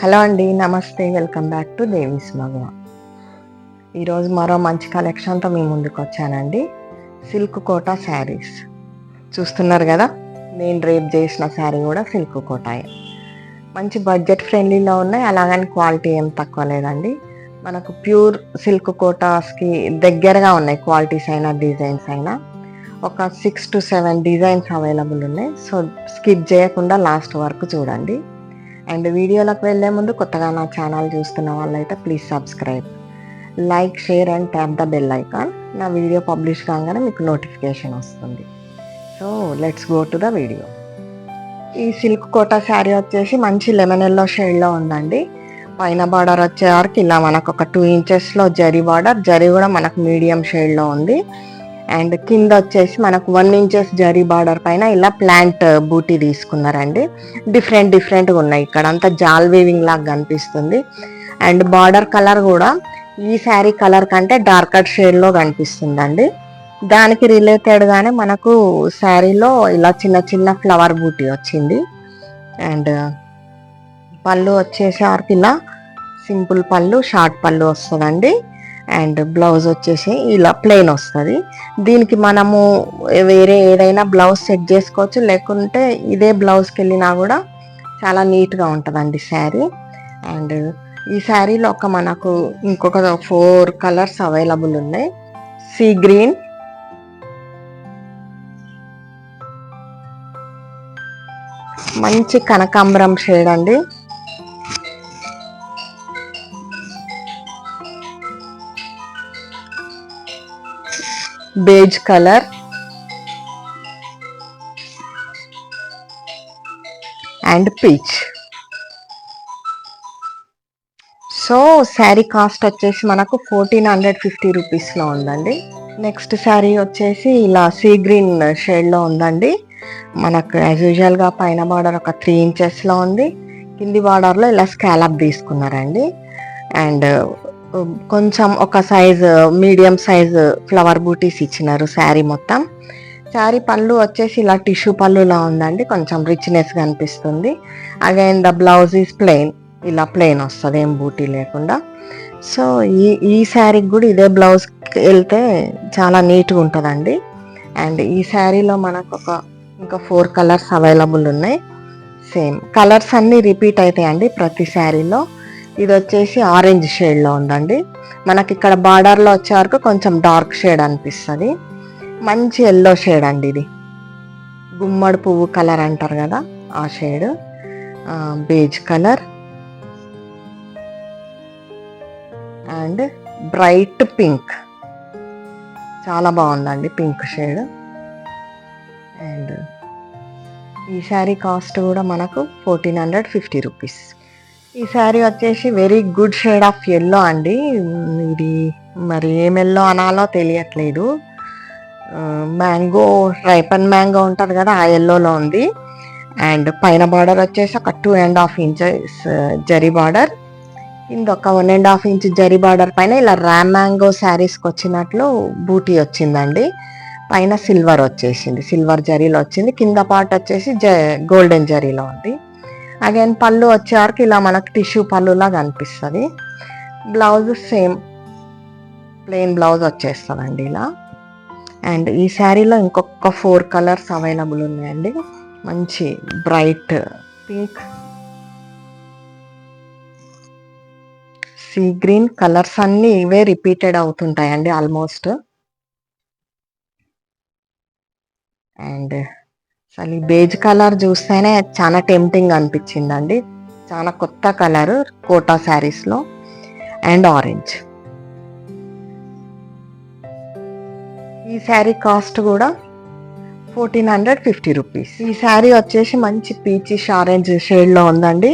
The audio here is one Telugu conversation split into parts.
హలో అండి, నమస్తే. వెల్కమ్ బ్యాక్ టు దేవీస్ మగవ. ఈరోజు మరో మంచి కలెక్షన్తో మీ ముందుకు వచ్చానండి. సిల్క్ కోటా శారీస్ చూస్తున్నారు కదా. నేను రేప్ చేసిన శారీ కూడా సిల్క్ కోటాయే. మంచి బడ్జెట్ ఫ్రెండ్లీలో ఉన్నాయి, అలాగని క్వాలిటీ ఏం తక్కువ లేదండి. మనకు ప్యూర్ సిల్క్ కోటాస్కి దగ్గరగా ఉన్నాయి, క్వాలిటీస్ అయినా డిజైన్స్ అయినా. ఒక 6 to 7 డిజైన్స్ అవైలబుల్ ఉన్నాయి. సో స్కిప్ చేయకుండా లాస్ట్ వరకు చూడండి. అండ్ వీడియోలోకి వెళ్ళే ముందు కొత్తగా నా ఛానల్ చూస్తున్న వాళ్ళైతే please subscribe, like, share and tap the bell icon. నా వీడియో పబ్లిష్ కాగానే మీకు నోటిఫికేషన్ వస్తుంది. So let's go to the video. ఈ సిల్క్ కోటా శారీ వచ్చేసి మంచి లెమన్ ఎల్లో షేడ్లో ఉందండి. పైన బార్డర్ వచ్చేవారికి ఇలా మనకు ఒక 2 inches జరీ బార్డర్, జరీ కూడా మనకు మీడియం షేడ్లో ఉంది. అండ్ కింద వచ్చేసి మనకు 1 inch జరీ బార్డర్ పైన ఇలా ప్లాంట్ బూటీ తీసుకున్నారండి. డిఫరెంట్గా ఉన్నాయి. ఇక్కడ అంతా జాల్ వీవింగ్ లాగా కనిపిస్తుంది. అండ్ బార్డర్ కలర్ కూడా ఈ శారీ కలర్ కంటే డార్కర్ షేడ్లో కనిపిస్తుందండి. దానికి రిలేటెడ్గానే మనకు శారీలో ఇలా చిన్న చిన్న ఫ్లవర్ బూటీ వచ్చింది. అండ్ పళ్ళు వచ్చేసరికి ఇలా సింపుల్ పళ్ళు, షార్ట్ పళ్ళు వస్తుందండి. అండ్ బ్లౌజ్ వచ్చేసి ఇలా ప్లెయిన్ వస్తుంది. దీనికి మనము వేరే ఏదైనా బ్లౌజ్ సెట్ చేసుకోవచ్చు, లేకుంటే ఇదే బ్లౌజ్కి వెళ్ళినా కూడా చాలా నీట్గా ఉంటుందండి శారీ. అండ్ ఈ శారీలో మనకు ఇంకొక 4 కలర్స్ అవైలబుల్ ఉన్నాయి. సీ గ్రీన్, మంచి కనకాంబరం షేడ్ అండి, beige colour, and peach. So sari cost వచ్చేసి మనకు 1450 రూపీస్లో ఉందండి. నెక్స్ట్ శారీ వచ్చేసి ఇలా సీ గ్రీన్ షేడ్లో ఉందండి. మనకు యాజ్ యూజువల్గా పైన బార్డర్ ఒక 3 inches ఉంది. కింది బార్డర్లో ఇలా స్కాలప్ తీసుకున్నారండి. అండ్ కొంచెం ఒక సైజ్ మీడియం సైజ్ ఫ్లవర్ బూటీస్ ఇచ్చినారు శారీ మొత్తం. శారీ పళ్ళు వచ్చేసి ఇలా టిష్యూ పళ్ళులా ఉందండి, కొంచెం రిచ్నెస్ కనిపిస్తుంది. Again the blouse is plain, ఇలా ప్లెయిన్ వస్తుంది, ఏం బూటీ లేకుండా. సో ఈ శారీకి కూడా ఇదే బ్లౌజ్కి వెళ్తే చాలా నీట్గా ఉంటుందండి. అండ్ ఈ శారీలో మనకు ఇంకా 4 కలర్స్ అవైలబుల్ ఉన్నాయి. సేమ్ కలర్స్ అన్నీ రిపీట్ అవుతాయండి ప్రతి శారీలో. ఇది వచ్చేసి ఆరెంజ్ షేడ్లో ఉందండి. మనకి ఇక్కడ బార్డర్లో వచ్చే వరకు కొంచెం డార్క్ షేడ్ అనిపిస్తుంది. మంచి ఎల్లో షేడ్ అండి, ఇది గుమ్మడి పువ్వు కలర్ అంటారు కదా, ఆ shade. Beige colour and bright pink, చాలా బాగుందండి పింక్ షేడ్. అండ్ ఈ శారీ కాస్ట్ కూడా మనకు 1450 రూపీస్. ఈ శారీ వచ్చేసి very good shade of yellow అండి. ఇది మరి ఏం ఎల్లో అనాలో తెలియట్లేదు. మ్యాంగో, రైపన్ మ్యాంగో ఉంటుంది కదా, ఆ ఎల్లోలో ఉంది. అండ్ పైన బార్డర్ వచ్చేసి ఒక 2.5 inches జరీ బార్డర్, కింద ఒక 1.5 inch జరీ బార్డర్ పైన ఇలా ర్యామ్ మ్యాంగో శారీస్కి వచ్చినట్లు బూటీ వచ్చిందండి. పైన సిల్వర్ వచ్చేసింది, సిల్వర్ జరీలో వచ్చింది. కింద పార్ట్ వచ్చేసి గోల్డెన్ జరీలో ఉంది. అగైన్ పళ్ళు వచ్చేవరకు ఇలా మనకు టిష్యూ పళ్ళులా కనిపిస్తుంది. బ్లౌజ్ సేమ్ ప్లెయిన్ బ్లౌజ్ వచ్చేస్తుందండి ఇలా. అండ్ ఈ శారీలో ఇంకొక 4 కలర్స్ అవైలబుల్ ఉన్నాయండి. మంచి bright pink, sea green colours అన్నీ ఇవే రిపీటెడ్ అవుతుంటాయండి ఆల్మోస్ట్. అండ్ అసలు ఈ బేజ్ కలర్ చూస్తేనే చాలా టెంప్టింగ్ అనిపించిందండి, చాలా కొత్త కలర్ కోటా శారీస్లో. And orange. ఈ శారీ కాస్ట్ కూడా 1450 రూపీస్. ఈ శారీ వచ్చేసి మంచి పీచిష్ ఆరెంజ్ షేడ్లో ఉందండి.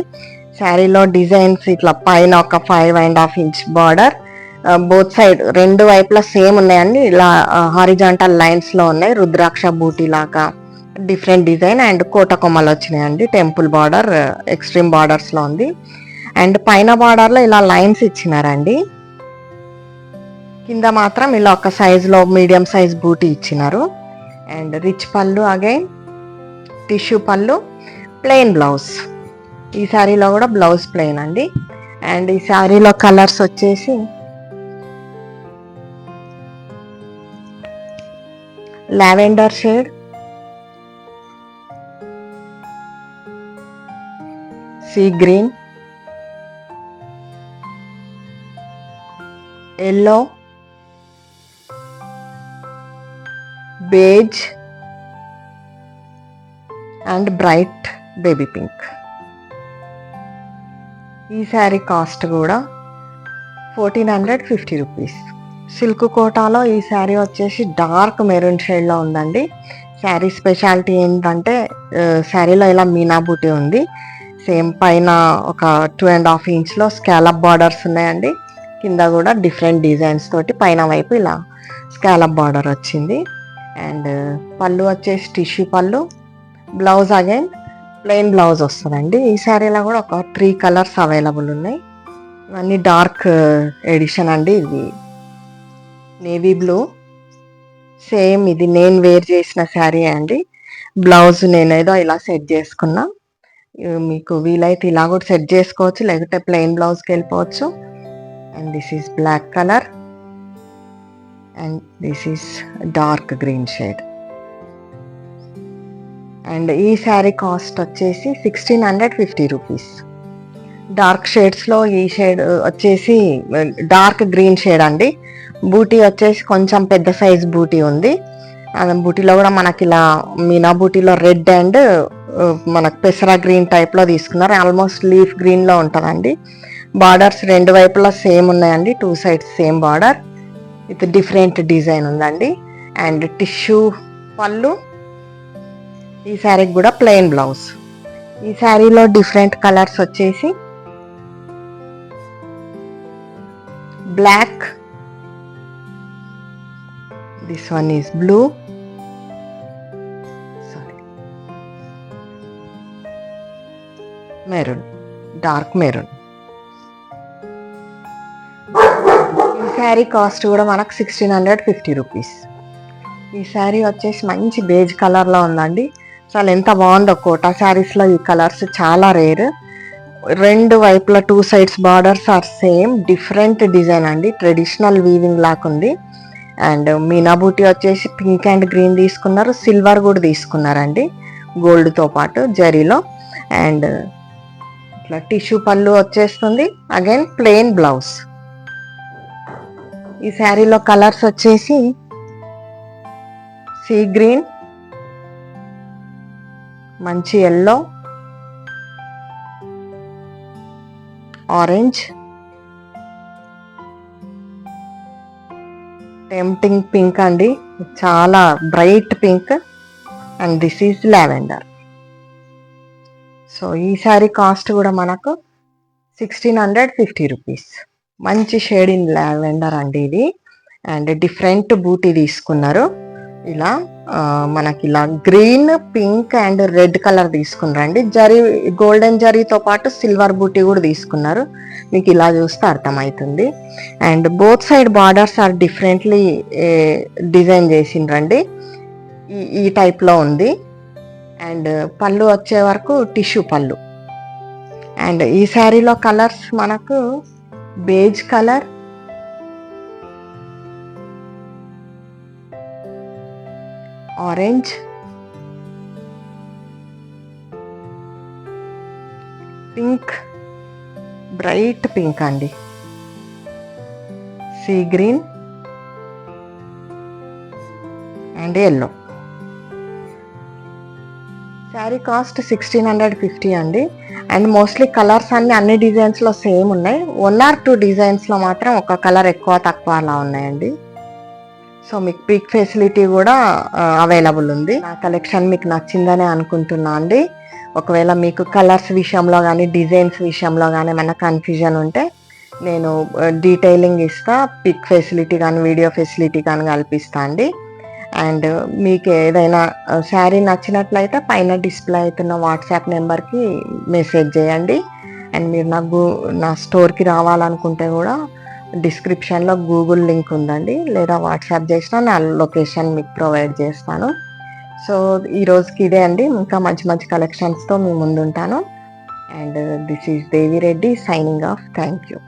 శారీలో డిజైన్స్ ఇట్లా పైన ఒక 5.5 inch బార్డర్, బోత్ సైడ్ 2 వైపులా సేమ్ ఉన్నాయండి. ఇలా హారిజాంటల్ లైన్స్లో ఉన్నాయి, రుద్రాక్ష బూటీ లాగా డిఫరెంట్ డిజైన్. అండ్ కోట కొమ్మలు వచ్చినాయండి, టెంపుల్ బార్డర్ ఎక్స్ట్రీమ్ బార్డర్స్లో ఉంది. అండ్ పైన బార్డర్లో ఇలా లైన్స్ ఇచ్చినారండి. కింద మాత్రం ఇలా ఒక సైజులో మీడియం సైజ్ బూటీ ఇచ్చినారు. అండ్ రిచ్ పళ్ళు, అగైన్ టిష్యూ పళ్ళు, ప్లెయిన్ బ్లౌజ్. ఈ శారీలో కూడా బ్లౌజ్ ప్లెయిన్ అండి. అండ్ ఈ శారీలో కలర్స్ వచ్చేసి lavender shade, sea green, yellow, beige and bright baby pink. ఈ శారీ కాస్ట్ కూడా 1450 రూపీస్. సిల్క్ కోటాలో ఈ శారీ వచ్చేసి డార్క్ మెరూన్ షేడ్లో ఉందండి. శారీ స్పెషాలిటీ ఏంటంటే శారీలో ఇలా మీనా బూటీ ఉంది. సేమ్ పైన ఒక 2.5 ఇంచ్లో స్కాలప్ బార్డర్స్ ఉన్నాయండి. కింద కూడా డిఫరెంట్ డిజైన్స్ తోటి పైన వైపు ఇలా స్కాలప్ బార్డర్ వచ్చింది. అండ్ పళ్ళు వచ్చేసి టిష్యూ పళ్ళు, బ్లౌజ్ అగైన్ ప్లెయిన్ బ్లౌజ్ వస్తుందండి. ఈ శారీలో కూడా ఒక 3 కలర్స్ అవైలబుల్ ఉన్నాయి. ఇవన్నీ డార్క్ ఎడిషన్ అండి. ఇది నేవీ బ్లూ, సేమ్ ఇది నేను వేర్ చేసిన శారీ అండి. బ్లౌజ్ నేనేదో ఇలా సెట్ చేసుకున్నా. మీకు వీలైతే ఇలా కూడా సెట్ చేసుకోవచ్చు, లేకపోతే ప్లెయిన్ బ్లౌజ్కి వెళ్ళిపోవచ్చు. And this is black colour and this is dark green shade. And ఈ శారీ కాస్ట్ వచ్చేసి 1650 రూపీస్. డార్క్ షేడ్స్లో ఈ షేడ్ వచ్చేసి డార్క్ గ్రీన్ షేడ్ అండి. బూటీ వచ్చేసి కొంచెం పెద్ద సైజ్ బూటీ ఉంది. బూటీలో కూడా మనకి ఇలా మీనా బూటీలో రెడ్ అండ్ మనకు పెసరా గ్రీన్ టైప్లో తీసుకున్నారు. ఆల్మోస్ట్ లీఫ్ గ్రీన్లో ఉంటుందండి. బార్డర్స్ రెండు వైపులా సేమ్ ఉన్నాయండి. 2 sides same border with different design ఉందండి. అండ్ టిష్యూ పళ్ళు, ఈ శారీకి కూడా ప్లెయిన్ బ్లౌజ్. ఈ శారీలో డిఫరెంట్ కలర్స్ వచ్చేసి black, this one is blue, maroon, dark maroon. ఈ శారీ కాస్ట్ కూడా మనకు 1650 రూపీస్. ఈ శారీ వచ్చేసి మంచి బేజ్ కలర్లో ఉందండి. అసలు ఎంత బాగుందో. కోటా శారీస్లో ఈ కలర్స్ చాలా రేర్. రెండు వైపులా 2 sides borders are same, different design అండి. ట్రెడిషనల్ వీవింగ్ లాగా ఉంది. అండ్ మీనా బూటీ వచ్చేసి పింక్ అండ్ గ్రీన్ తీసుకున్నారు, సిల్వర్ కూడా తీసుకున్నారండి గోల్డ్తో పాటు జరీలో. అండ్ ఇట్లా టిష్యూ పళ్ళు వచ్చేస్తుంది, అగైన్ ప్లెయిన్ బ్లౌజ్. ఈ శారీలో కలర్స్ వచ్చేసి సీ గ్రీన్, మంచి ఎల్లో, ఆరెంజ్, టెంప్టింగ్ పింక్ అండి, చాలా bright pink. And this is lavender. So ఈ శారీ కాస్ట్ కూడా మనకు 1650 రూపీస్. మంచి షేడ్ ఇన్ లావెండర్ అండి ఇది. అండ్ డిఫరెంట్ బూటీ తీసుకున్నారు. ఇలా మనకి ఇలా green, pink and red colour తీసుకున్నారండి. జరీ గోల్డెన్ జరీతో పాటు సిల్వర్ బూటీ కూడా తీసుకున్నారు. మీకు ఇలా చూస్తే అర్థమవుతుంది. And both side borders are differently design చేసిండ్రండి. ఈ టైప్లో ఉంది. అండ్ పళ్ళు వచ్చే వరకు టిష్యూ పళ్ళు. అండ్ ఈ శారీలో కలర్స్ మనకు beige colour, orange, pink, bright pink అండి, sea green and yellow. Sari cost 1650 అండి. అండ్ మోస్ట్లీ కలర్స్ అన్ని డిజైన్స్లో సేమ్ ఉన్నాయి. 1 or 2 డిజైన్స్లో మాత్రం ఒక కలర్ ఎక్కువ తక్కువ అలా ఉన్నాయండి. సో మీకు పిక్ ఫెసిలిటీ కూడా అవైలబుల్ ఉంది. నా కలెక్షన్ మీకు నచ్చిందనే అనుకుంటున్నా అండి. ఒకవేళ మీకు కలర్స్ విషయంలో కానీ డిజైన్స్ విషయంలో కానీ ఏమైనా కన్ఫ్యూజన్ ఉంటే నేను డీటెయిలింగ్ ఇస్తా. పిక్ ఫెసిలిటీ కానీ వీడియో ఫెసిలిటీ కానీ కల్పిస్తా అండి. అండ్ మీకు ఏదైనా శారీ నచ్చినట్లయితే పైన డిస్ప్లే అవుతున్న వాట్సాప్ నెంబర్కి మెసేజ్ చేయండి. అండ్ మీరు నా స్టోర్కి రావాలనుకుంటే కూడా డిస్క్రిప్షన్లో గూగుల్ లింక్ ఉందండి, లేదా వాట్సాప్ చేసినా నా లొకేషన్ మీకు ప్రొవైడ్ చేస్తాను. సో ఈరోజుకి ఇదే అండి. ఇంకా మంచి మంచి కలెక్షన్స్తో మీ ముందుంటాను. And this is Devi Reddy signing off. Thank you.